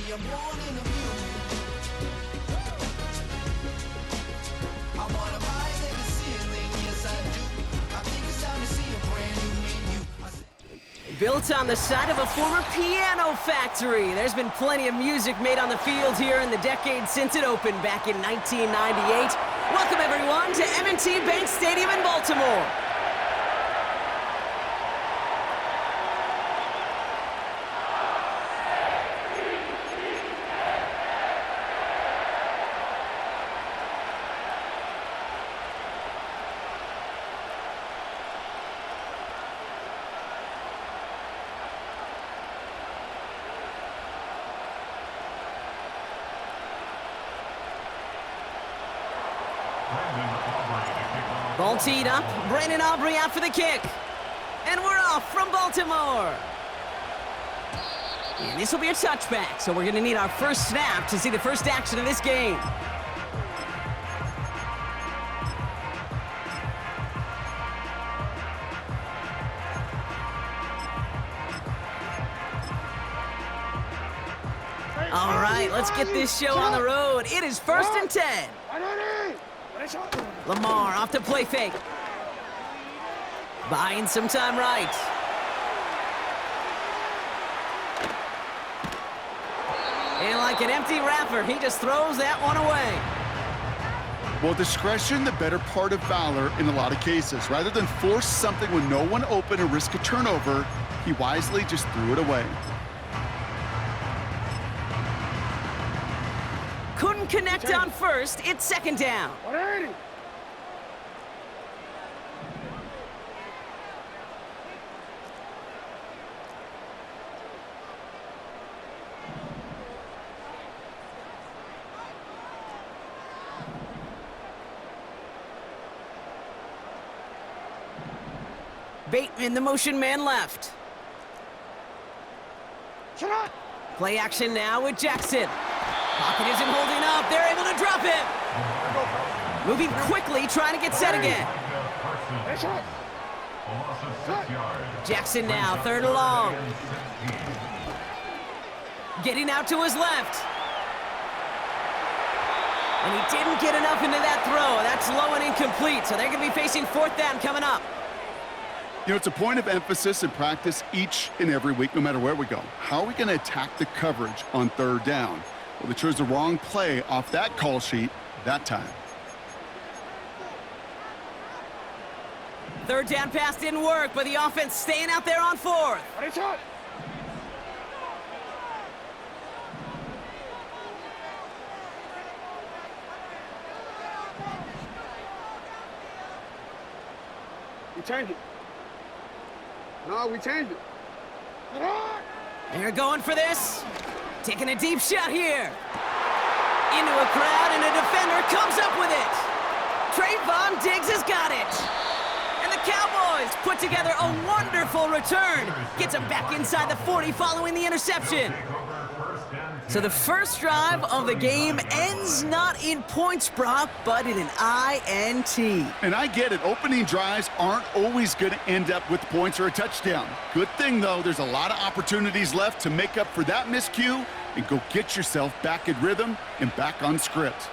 I'm born in a mule. I wanna rise in the ceiling, yes I do. I think it's time to see a brand new menu. Built on the side of a former piano factory, there's been plenty of music made on the field here in the decade since it opened back in 1998. Welcome everyone to M&T Bank Stadium in Baltimore. Ball teed up, Brandon Aubrey out for the kick. And we're off from Baltimore. And this will be a touchback, so we're gonna need our first snap to see the first action of this game. All right, let's get this show on the road. It is 1st and 10. Lamar off the play fake. Buying some time right. And like an empty wrapper, he just throws that one away. Well, discretion, the better part of valor in a lot of cases. Rather than force something when no one open and risk a turnover, he wisely just threw it away. Couldn't connect on first. It's 2nd down. Bateman, the motion man left. Play action now with Jackson. Pocket isn't holding up. They're able to drop it. Moving quickly, trying to get set again. Jackson now, 3rd and long. Getting out to his left. And he didn't get enough into that throw. That's low and incomplete, so they're going to be facing 4th down coming up. You know, it's a point of emphasis in practice each and every week, no matter where we go. How are we going to attack the coverage on 3rd down? Well, they chose the wrong play off that call sheet that time. 3rd down pass didn't work, but the offense staying out there on 4th. We changed it. No, we changed it. They're going for this. Taking a deep shot here. Into a crowd, and a defender comes up with it. Trayvon Diggs has got it. And the Cowboys put together a wonderful return. Gets them back inside the 40 following the interception. So the first drive of the game ends not in points, Brock, but in an INT. And I get it. Opening drives aren't always going to end up with points or a touchdown. Good thing, though, there's a lot of opportunities left to make up for that miscue and go get yourself back in rhythm and back on script.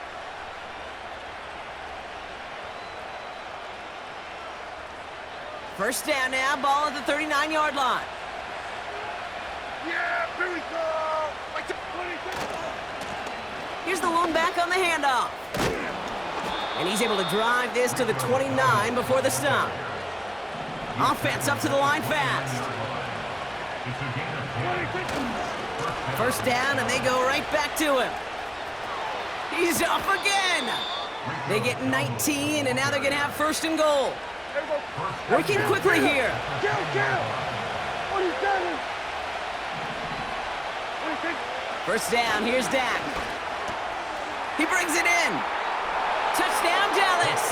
First down now, ball at the 39-yard line. Yeah, here we go. Here's the lone back on the handoff. And he's able to drive this to the 29 before the stop. Offense up to the line fast. First down, and they go right back to him. He's off again. They get 19, and now they're going to have 1st and goal. Working quickly here. First down, here's Dak. He brings it in. Touchdown, Dallas.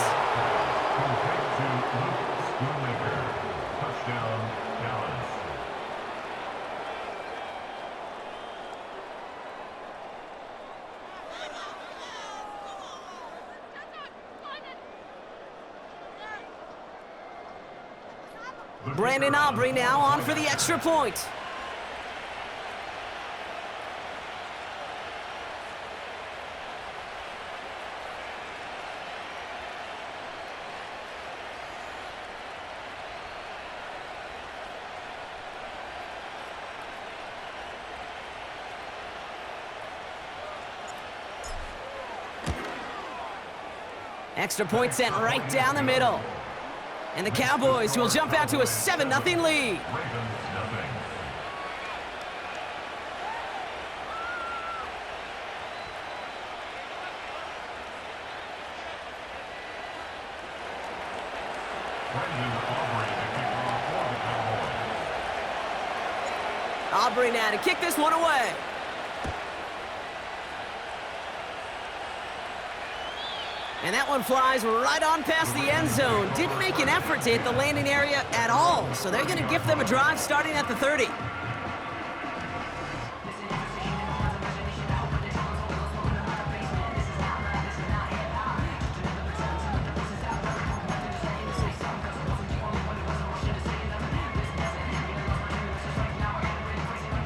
Brandon Aubrey now on for the extra point. Extra point sent right down the middle. And the Cowboys will jump out to a 7-0 lead. Aubrey now to kick this one away. And that one flies right on past the end zone. Didn't make an effort to hit the landing area at all, so they're going to gift them a drive starting at the 30.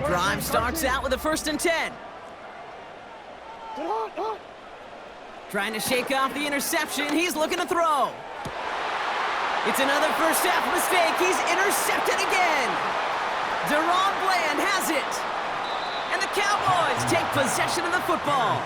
Drive starts out with a 1st and 10. Trying to shake off the interception. He's looking to throw. It's another first half mistake. He's intercepted again. Deron Bland has it. And the Cowboys take possession of the football.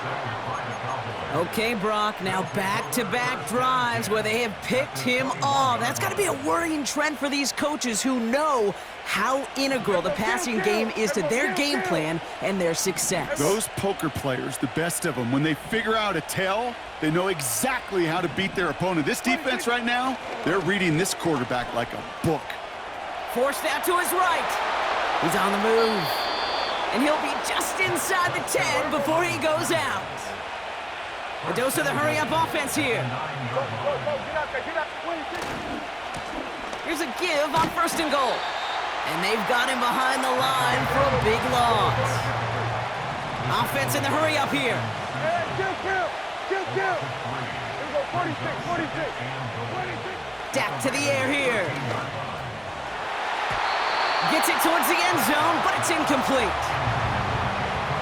Okay, Brock, now back-to-back drives where they have picked him off. That's got to be a worrying trend for these coaches who know how integral the passing game is to their game plan and their success. Those poker players, the best of them, when they figure out a tell, they know exactly how to beat their opponent. This defense right now, they're reading this quarterback like a book. Forced out to his right. He's on the move. And he'll be just inside the 10 before he goes out. A dose of the hurry-up offense here. Here's a give on 1st and goal. And they've got him behind the line for a big loss. Offense in the hurry-up here. Dak to the air here. Gets it towards the end zone, but it's incomplete.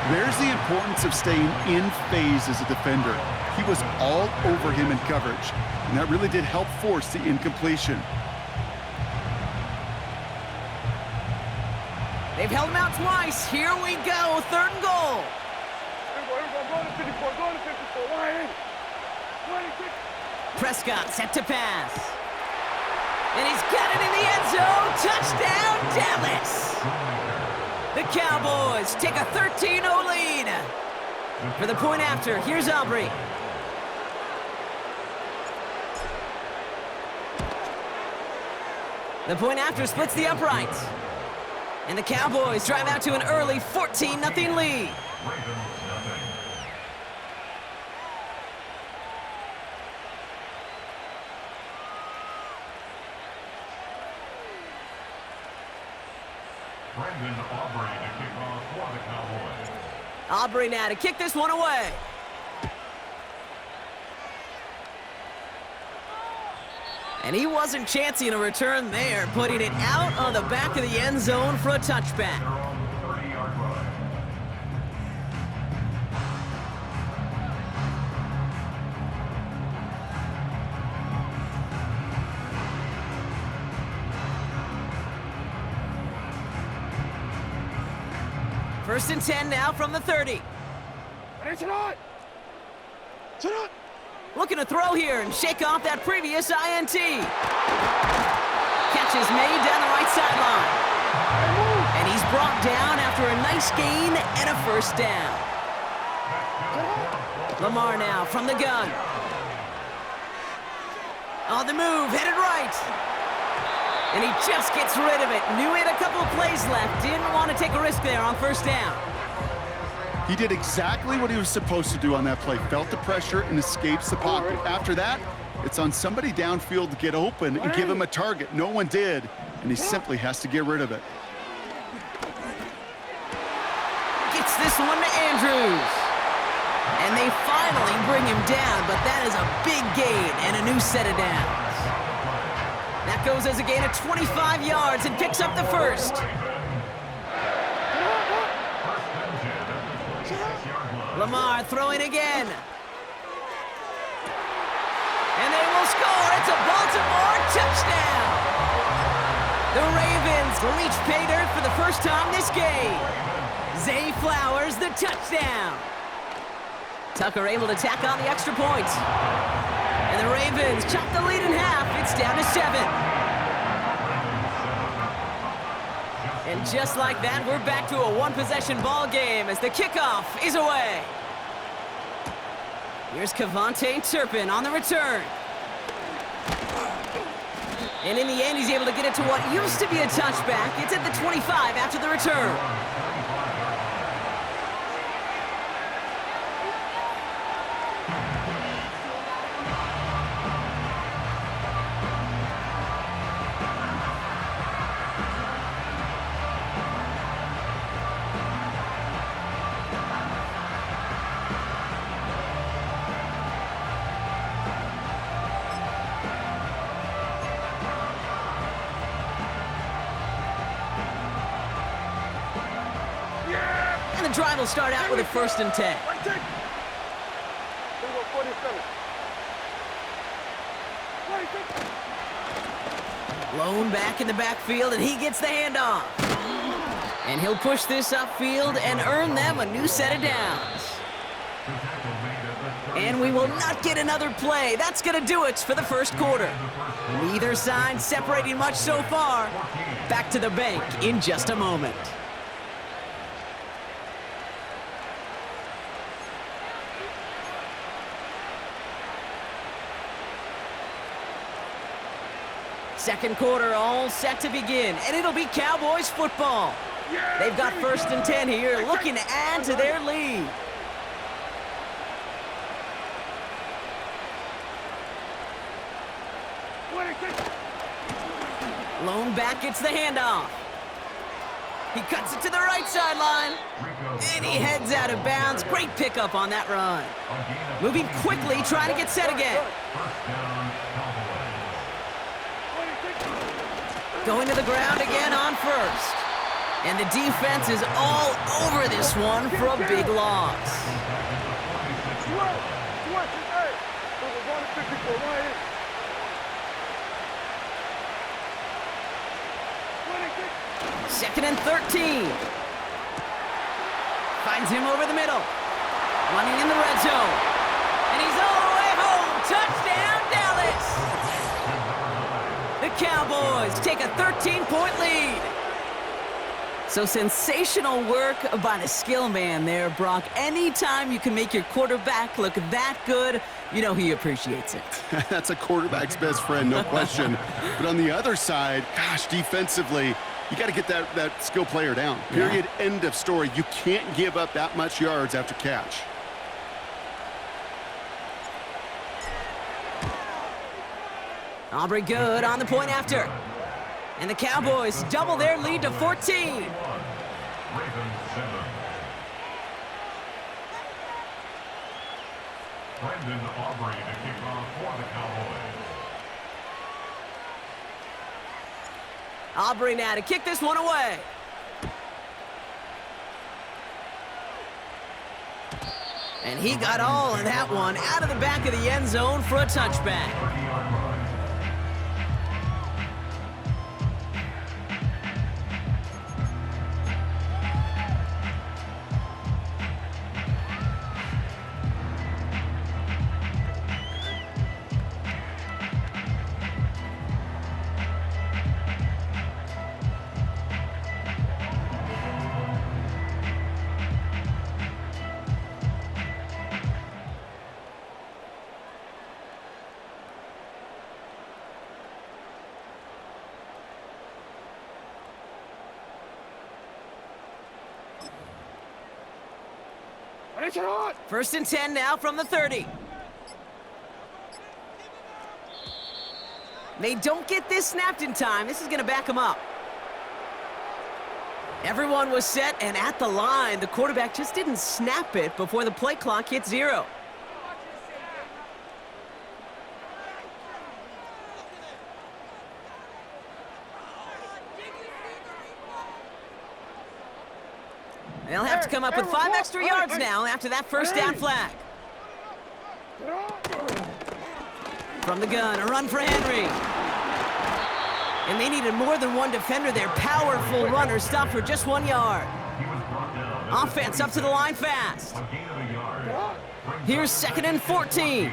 There's the importance of staying in phase as a defender. He was all over him in coverage, and that really did help force the incompletion. They've held him out twice. Here we go, 3rd and goal. Prescott set to pass. And he's got it in the end zone. Touchdown, Dallas. The Cowboys take a 13-0 lead. For the point after, here's Aubrey. The point after splits the uprights. And the Cowboys drive out to an early 14-0 lead. Aubrey now to kick this one away. And he wasn't chancing a return there, putting it out on the back of the end zone for a touchback. First and 10 now from the 30. Looking to throw here and shake off that previous INT. Catch is made down the right sideline. And he's brought down after a nice gain and a 1st down. Lamar now from the gun. On the move, headed right. And he just gets rid of it. Knew he had a couple of plays left. Didn't want to take a risk there on 1st down. He did exactly what he was supposed to do on that play. Felt the pressure and escapes the pocket. After that, it's on somebody downfield to get open and give him a target. No one did, and he simply has to get rid of it. Gets this one to Andrews. And they finally bring him down, but that is a big gain and a new set of downs. That goes as a gain of 25 yards and picks up the 1st. Lamar throwing again. And they will score. It's a Baltimore touchdown. The Ravens reach pay dirt for the first time this game. Zay Flowers, the touchdown. Tucker able to tack on the extra point. And the Ravens chop the lead in half. It's down to 7. And just like that, we're back to a one-possession ball game as the kickoff is away. Here's Kevontae Turpin on the return. And in the end, he's able to get it to what used to be a touchback. It's at the 25 after the return. And the drive will start out with a 1st and 10. Lone back in the backfield, and he gets the handoff. And he'll push this upfield and earn them a new set of downs. And we will not get another play. That's going to do it for the first quarter. Neither side separating much so far. Back to the bank in just a moment. Second quarter all set to begin, and it'll be Cowboys football. They've got 1st and 10 here, looking to add to their lead. Lone back gets the handoff. He cuts it to the right sideline, and he heads out of bounds. Great pickup on that run. Moving quickly, trying to get set again. Going to the ground again on 1st. And the defense is all over this one for a big loss. Second and 13. Finds him over the middle. Running in the red zone. And he's all the way home. Touchdown, Dallas! The Cowboys take a 13-point lead. So sensational work by the skill man there, Brock. Anytime you can make your quarterback look that good, you know he appreciates it. That's a quarterback's best friend, no question. But on the other side, gosh, defensively, you got to get that skill player down. Period, end of story. You can't give up that much yards after catch. Aubrey good on the point after. And the Cowboys double their lead to 14. Brendan Aubrey to kick off for the Cowboys. Aubrey now to kick this one away. And he got all of that one out of the back of the end zone for a touchback. First and 10 now from the 30. They don't get this snapped in time. This is going to back them up. Everyone was set and at the line. The quarterback just didn't snap it before the play clock hit 0. They'll have to come up with 5 extra yards now after that first down flag. From the gun, a run for Henry. And they needed more than one defender there. Powerful runner stopped for just 1 yard. Offense up to the line fast. Here's 2nd and 14.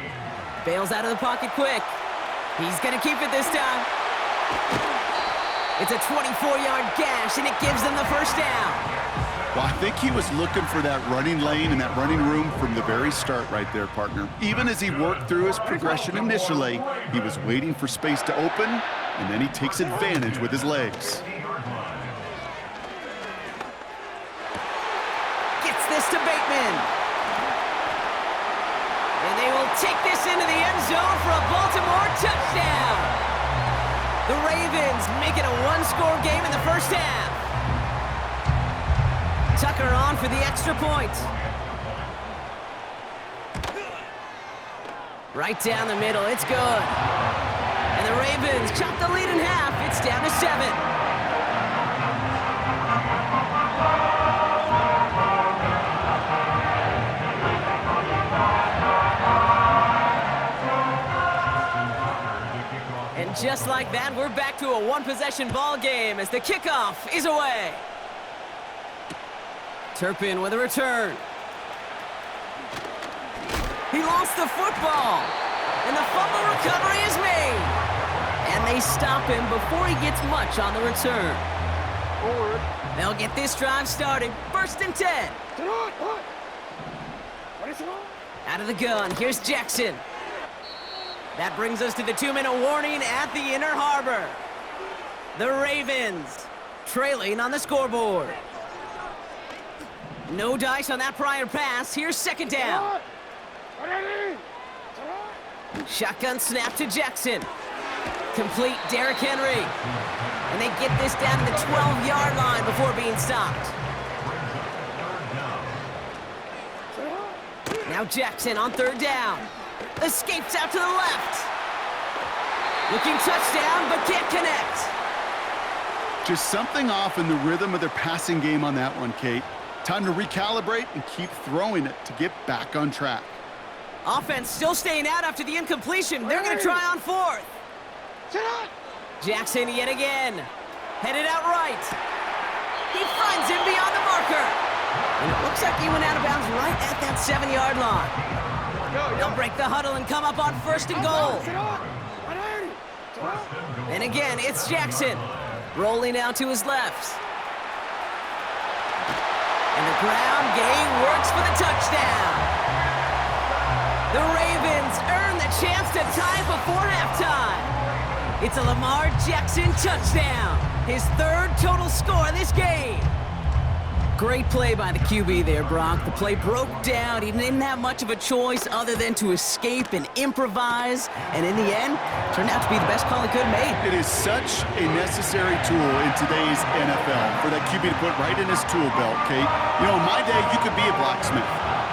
Bails out of the pocket quick. He's going to keep it this time. It's a 24-yard gash, and it gives them the first down. Well, I think he was looking for that running lane and that running room from the very start right there, partner. Even as he worked through his progression initially, he was waiting for space to open, and then he takes advantage with his legs. Gets this to Bateman. And they will take this into the end zone for a Baltimore touchdown. The Ravens make it a one-score game in the first half. Tucker on for the extra point. Right down the middle, it's good. And the Ravens chop the lead in half. It's down to 7. And just like that, we're back to a one-possession ball game as the kickoff is away. Turpin with a return. He lost the football, and the fumble recovery is made. And they stop him before he gets much on the return. Forward. They'll get this drive started. 1st and 10. Out of the gun, here's Jackson. That brings us to the 2-minute warning at the inner harbor. The Ravens trailing on the scoreboard. No dice on that prior pass. Here's 2nd down. Shotgun snap to Jackson. Complete Derrick Henry. And they get this down to the 12-yard line before being stopped. Now Jackson on 3rd down. Escapes out to the left. Looking touchdown, but can't connect. Just something off in the rhythm of their passing game on that one, Kate. Time to recalibrate and keep throwing it to get back on track. Offense still staying out after the incompletion. They're going to try on 4th. Jackson yet again. Headed out right. He finds him beyond the marker. And it looks like he went out of bounds right at that 7-yard line. They'll break the huddle and come up on 1st and goal. And again, it's Jackson. Rolling out to his left. And the ground game works for the touchdown. The Ravens earn the chance to tie before halftime. It's a Lamar Jackson touchdown. His 3rd total score in this game. Great play by the QB there, Brock. The play broke down. He didn't have much of a choice other than to escape and improvise. And in the end, turned out to be the best call he could have made. It is such a necessary tool in today's NFL for that QB to put right in his tool belt, Kate. You know, in my day, you could be a blacksmith,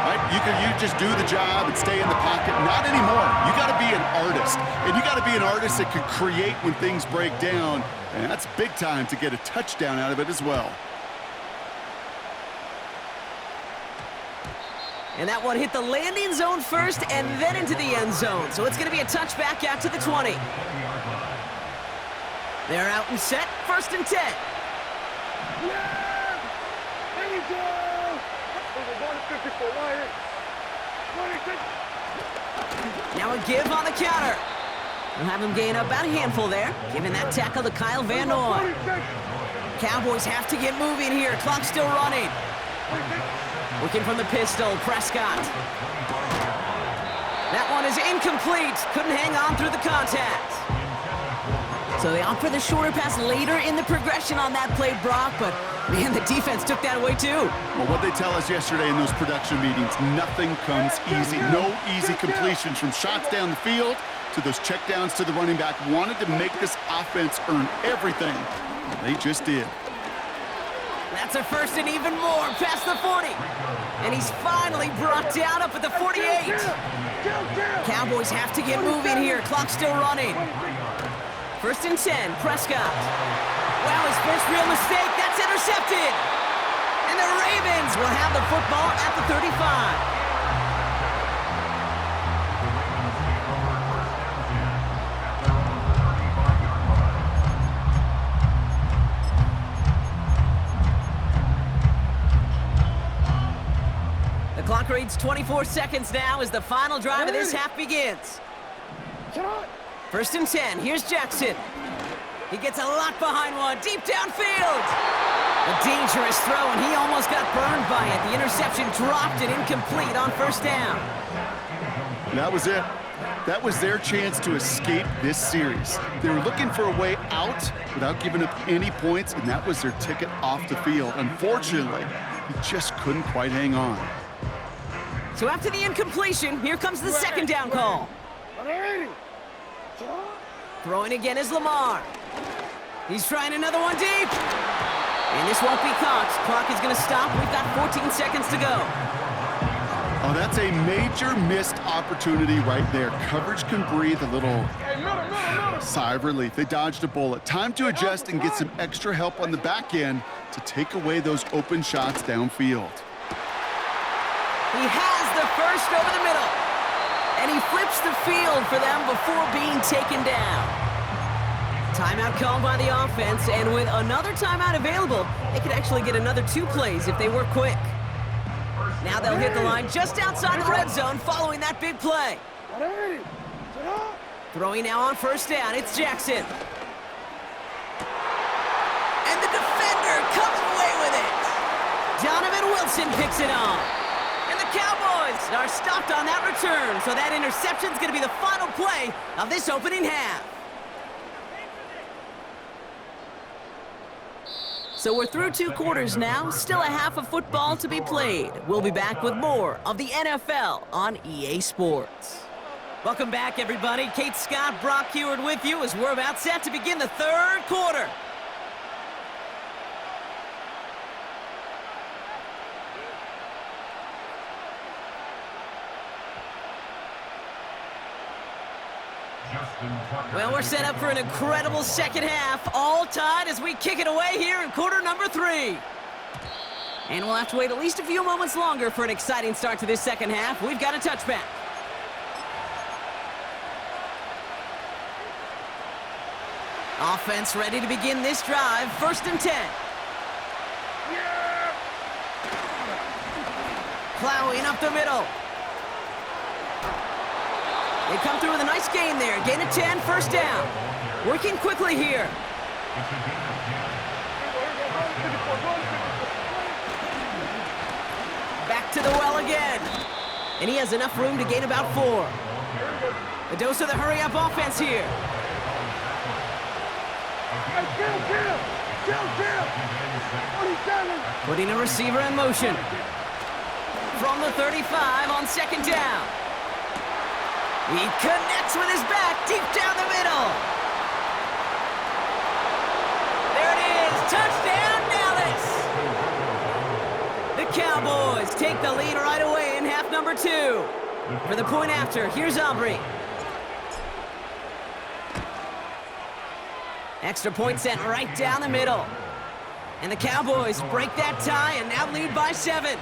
right? You just do the job and stay in the pocket. Not anymore. You got to be an artist. And you got to be an artist that could create when things break down. And that's big time to get a touchdown out of it as well. And that one hit the landing zone first and then into the end zone. So it's going to be a touchback out to the 20. They're out and set. 1st and 10. Yeah! There you go! Now a give on the counter. We'll have him gain up about a handful there. Giving that tackle to Kyle Van Noy. Cowboys have to get moving here. Clock's still running. Looking from the pistol, Prescott. That one is incomplete. Couldn't hang on through the contact. So they opt for the shorter pass later in the progression on that play, Brock, but man, the defense took that away too. Well, what they tell us yesterday in those production meetings, nothing comes easy. No easy completions from shots down the field to those checkdowns to the running back. Wanted to make this offense earn everything. They just did. That's a 1st and even more past the 40. And he's finally brought down up at the 48. Cowboys have to get moving here. Clock's still running. 1st and 10, Prescott. Well, his first real mistake, that's intercepted. And the Ravens will have the football at the 35. The clock reads 24 seconds now as the final drive of this half begins. First and 10, here's Jackson. He gets a lot behind one, deep downfield. A dangerous throw, and he almost got burned by it. The interception dropped and incomplete on first down. That was it. That was their chance to escape this series. They were looking for a way out without giving up any points, and that was their ticket off the field. Unfortunately, he just couldn't quite hang on. So after the incompletion, here comes the second down call. Throwing again is Lamar. He's trying another one deep. And this won't be caught. Clock is going to stop. We've got 14 seconds to go. Oh, that's a major missed opportunity right there. Coverage can breathe a little sigh of relief. They dodged a bullet. Time to adjust and get some extra help on the back end to take away those open shots downfield. He has the first over the middle. And he flips the field for them before being taken down. Timeout called by the offense, and with another timeout available, they could actually get another 2 plays if they work quick. Now they'll hit the line just outside the red zone following that big play. Throwing now on first down, it's Jackson. And the defender comes away with it. Donovan Wilson picks it off. And the Cowboys are stopped on that return, so that interception's going to be the final play of this opening half. So we're through 2 quarters now, still a half of football to be played. We'll be back with more of the NFL on EA Sports. Welcome back, everybody. Kate Scott, Brock Heward with you as we're about set to begin the third quarter. Well, we're set up for an incredible second half, all tied as we kick it away here in quarter number 3. And we'll have to wait at least a few moments longer for an exciting start to this second half. We've got a touchback. Offense ready to begin this drive, first and 10. Plowing up the middle. They come through with a nice gain there. Gain of 10, first down. Working quickly here. Back to the well again. And he has enough room to gain about 4. A dose of the hurry-up offense here. Putting a receiver in motion. From the 35 on second down. He connects with his back deep down the middle. There it is. Touchdown, Dallas. The Cowboys take the lead right away in half number 2. For the point after, here's Aubrey. Extra point sent right down the middle. And the Cowboys break that tie and now lead by 7.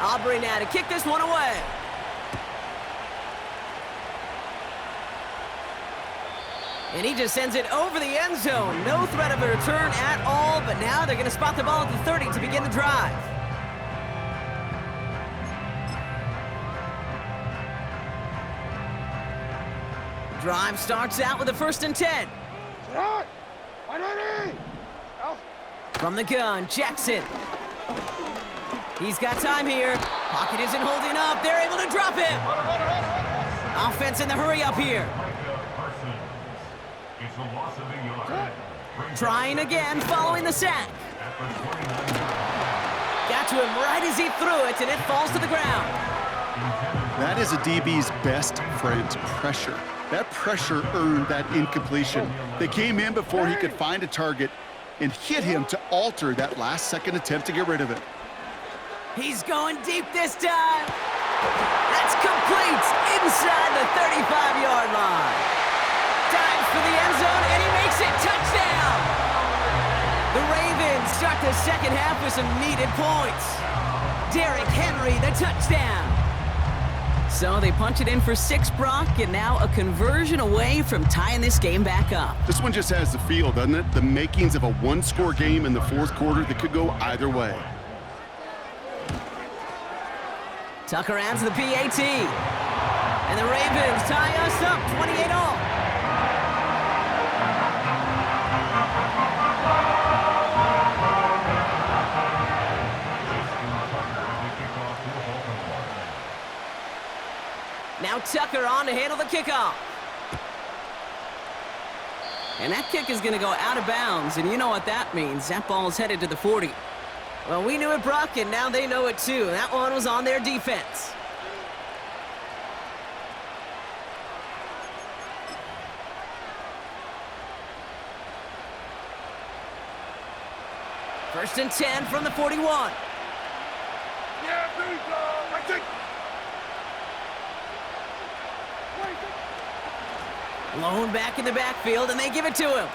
Aubrey now to kick this one away. And he just sends it over the end zone. No threat of a return at all, but now they're going to spot the ball at the 30 to begin the drive. Drive starts out with a first and 10. From the gun, Jackson. He's got time here. Pocket isn't holding up. They're able to drop him. Offense in the hurry up here. Trying again, following the sack. Got to him right as he threw it, and it falls to the ground. That is a DB's best friend, pressure. That pressure earned that incompletion. They came in before he could find a target and hit him to alter that last-second attempt to get rid of it. He's going deep this time. That's complete inside the 35-yard line. Dives for the end zone, and he makes it. Touchdown! The Ravens start the second half with some needed points. Derrick Henry, the touchdown. So they punch it in for 6, Brock, and now a conversion away from tying this game back up. This one just has the feel, doesn't it? The makings of a one-score game in the fourth quarter that could go either way. Tucker adds the PAT. And the Ravens tie us up 28-all. Now Tucker on to handle the kickoff. And that kick is going to go out of bounds, and you know what that means. That ball is headed to the 40. Well, we knew it, Brock, and now they know it too. That one was on their defense. First and 10 from the 41. Yeah, please, I think. Lone back in the backfield, and they give it to him.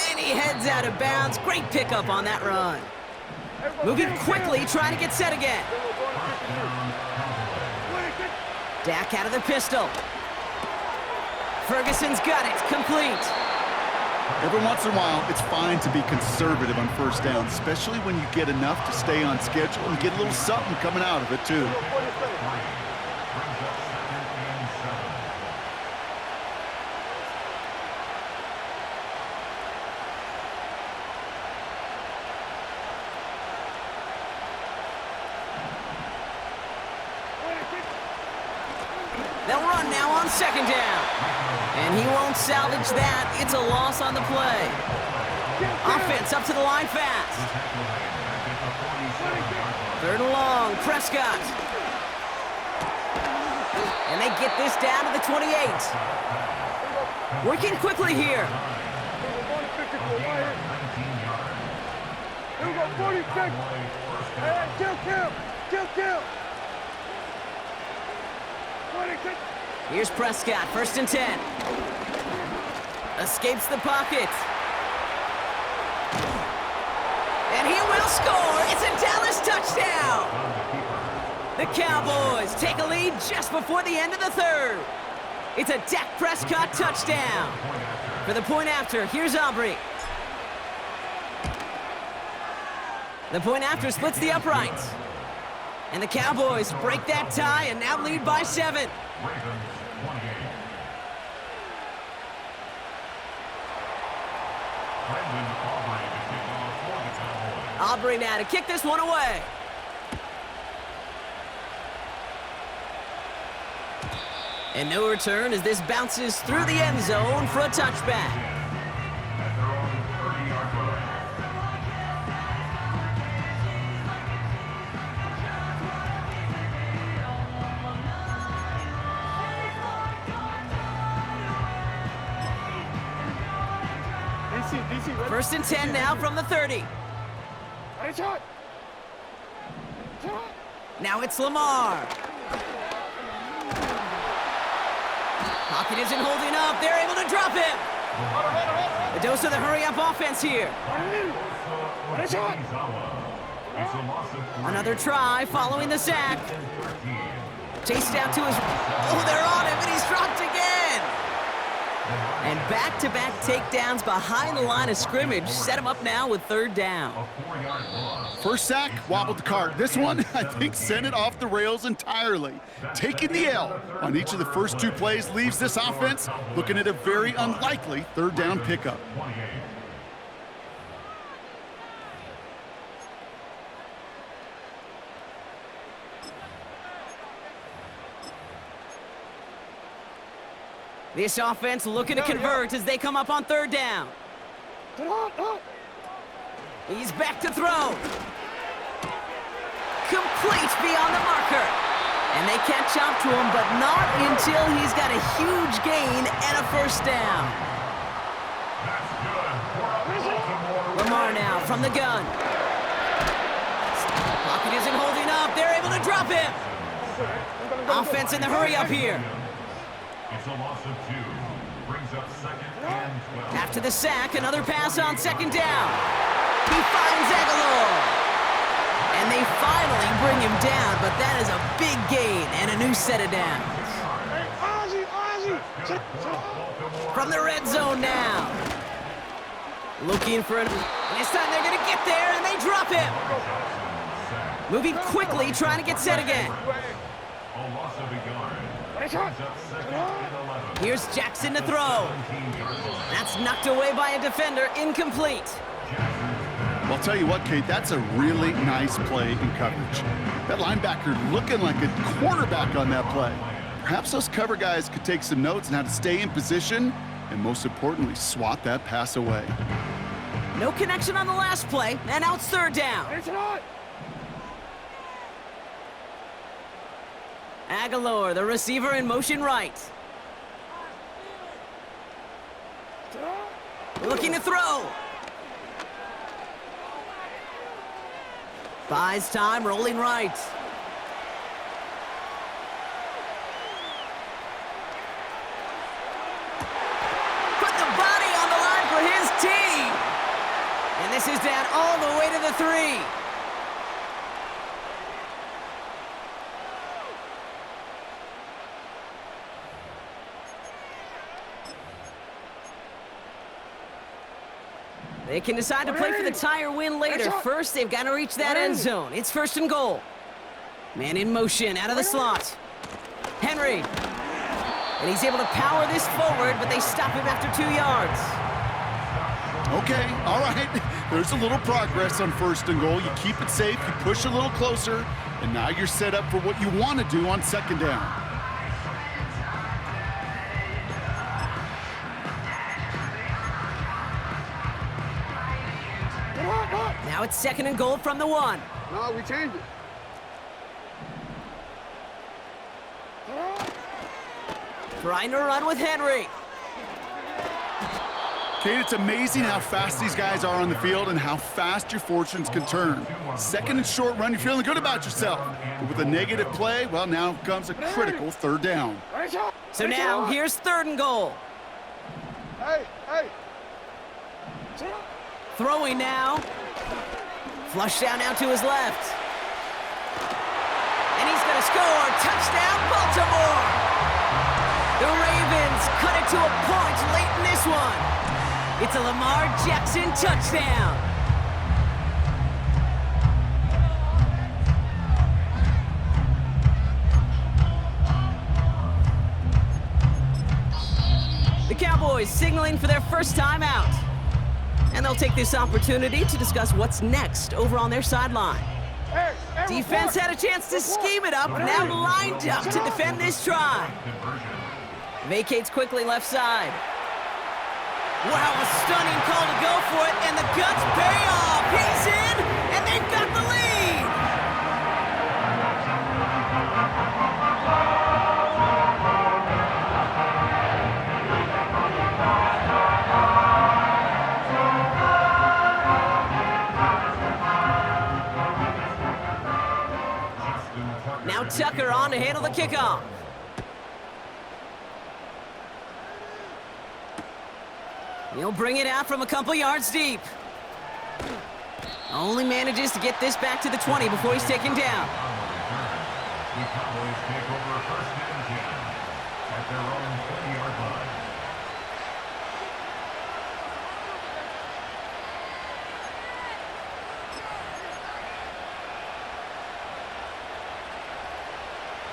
And he heads out of bounds. Great pickup on that run. Moving quickly, trying to get set again. Dak out of the pistol. Ferguson's got it, complete. Every once in a while, it's fine to be conservative on first down, especially when you get enough to stay on schedule and get a little something coming out of it, too. They'll run now on second down. And he won't salvage that. It's a loss on the play. Offense up to the line fast. Third and long, Prescott. And they get this down to the 28. Working quickly here. Here we go, 46. Hey, kill. 46. Here's Prescott, first and 10. Escapes the pocket. And he will score. It's a Dallas touchdown. The Cowboys take a lead just before the end of the third. It's a Dak Prescott touchdown. For the point after, here's Aubrey. The point after splits the uprights. And the Cowboys break that tie and now lead by 7. Aubrey now to kick this one away. And no return as this bounces through the end zone for a touchback. First and 10 now from the 30. Now it's Lamar. Pocket isn't holding up. They're able to drop him. A dose of the hurry-up offense here. Another try following the sack. Chased out to his... Oh, they're on him, and he's dropped again. And back-to-back takedowns behind the line of scrimmage set him up now with third down. First sack, wobbled the cart. This one, I think, sent it off the rails entirely. Taking the L on each of the first 2 plays leaves this offense looking at a very unlikely third down pickup. This offense looking to convert as they come up on third down. He's back to throw. Complete beyond the marker. And they catch up to him, but not until he's got a huge gain and a first down. Lamar now from the gun. Pocket isn't holding up. They're able to drop him. Offense in the hurry up here. It's a loss of 2. Brings up second and 12. After the sack, another pass on second down. He finds Aguilar. And they finally bring him down, but that is a big gain and a new set of downs. From the red zone now. Looking for and this time they're going to get there, and they drop him. Moving quickly, trying to get set again. A loss of a yard. Brings up second and 11. Here's Jackson to throw. That's knocked away by a defender, incomplete. Well, I'll tell you what, Kate, that's a really nice play in coverage. That linebacker looking like a quarterback on that play. Perhaps those cover guys could take some notes on how to stay in position and, most importantly, swat that pass away. No connection on the last play, and now it's third down. Aguilar, the receiver, in motion right. Looking to throw. Buys time, rolling right. Put the body on the line for his team. And this is down all the way to the 3. They can decide to play for the tie or win later. First, they've got to reach that end zone. It's first and goal. Man in motion, out of the slot. Henry. And he's able to power this forward, but they stop him after 2 yards. Okay, all right. There's a little progress on first and goal. You keep it safe, you push a little closer, and now you're set up for what you want to do on second down. Now it's second and goal from the 1. No, we changed it. Trying to run with Henry. Kate, it's amazing how fast these guys are on the field and how fast your fortunes can turn. Second and short run, you're feeling good about yourself. But with a negative play, well, now comes a critical third down. So now, here's third and goal. Hey. Throwing now. Flush down now to his left. And he's going to score. Touchdown, Baltimore! The Ravens cut it to a point late in this one. It's a Lamar Jackson touchdown. The Cowboys signaling for their first time out. And they'll take this opportunity to discuss what's next over on their sideline. Defense had a chance to scheme it up, now lined up to defend this try. Vacates quickly left side. Wow, a stunning call to go for it, and the guts pay off. He's in, and they've got the lead. Now Tucker on to handle the kickoff. He'll bring it out from a couple yards deep. Only manages to get this back to the 20 before he's taken down. The Cowboys take over first and 10 at their own 20-yard line.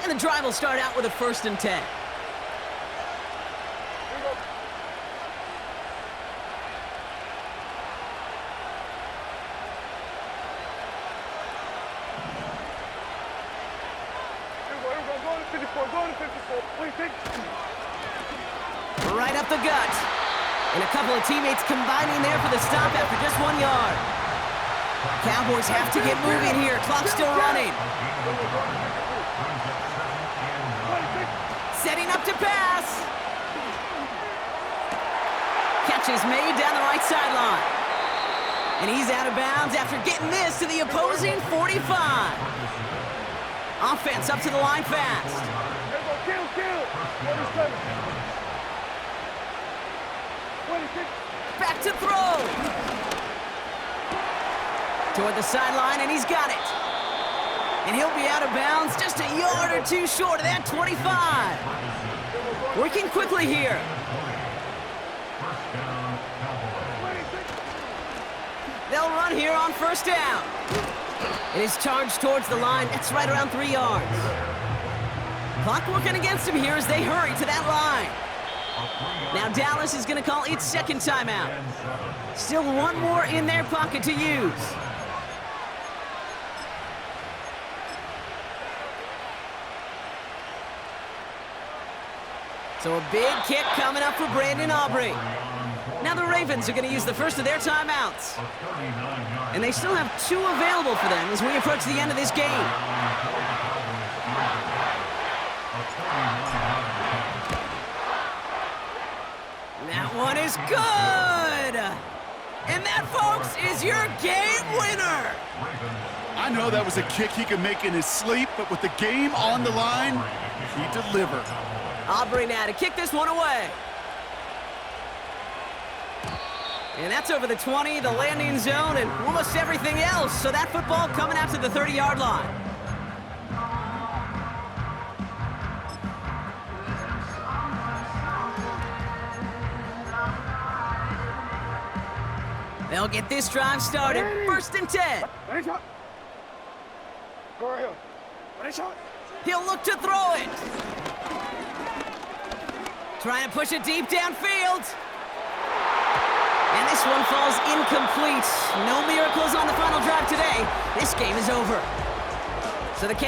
And the drive will start out with a first and 10. Right up the gut. And a couple of teammates combining there for the stop after just 1 yard. Cowboys have to get moving here. Clock's still running. Setting up to pass. Catch is made down the right sideline. And he's out of bounds after getting this to the opposing 45. Offense up to the line fast. Back to throw. Toward the sideline, and he's got it. And he'll be out of bounds just a yard or two short of that 25. Working quickly here. First down, Cowboys. They'll run here on first down. It is charged towards the line. That's right around 3 yards. Clock working against him here as they hurry to that line. Now Dallas is going to call its second timeout. Still one more in their pocket to use. So a big kick coming up for Brandon Aubrey. Now the Ravens are going to use the first of their timeouts. And they still have 2 available for them as we approach the end of this game. That one is good! And that, folks, is your game winner! I know that was a kick he could make in his sleep, but with the game on the line, he delivered. Aubrey now to kick this one away. And that's over the 20, the landing zone, and almost everything else. So that football coming out to the 30-yard line. They'll get this drive started. First and 10. He'll look to throw it. Trying to push it deep downfield. And this one falls incomplete. No miracles on the final drive today. This game is over. So the count.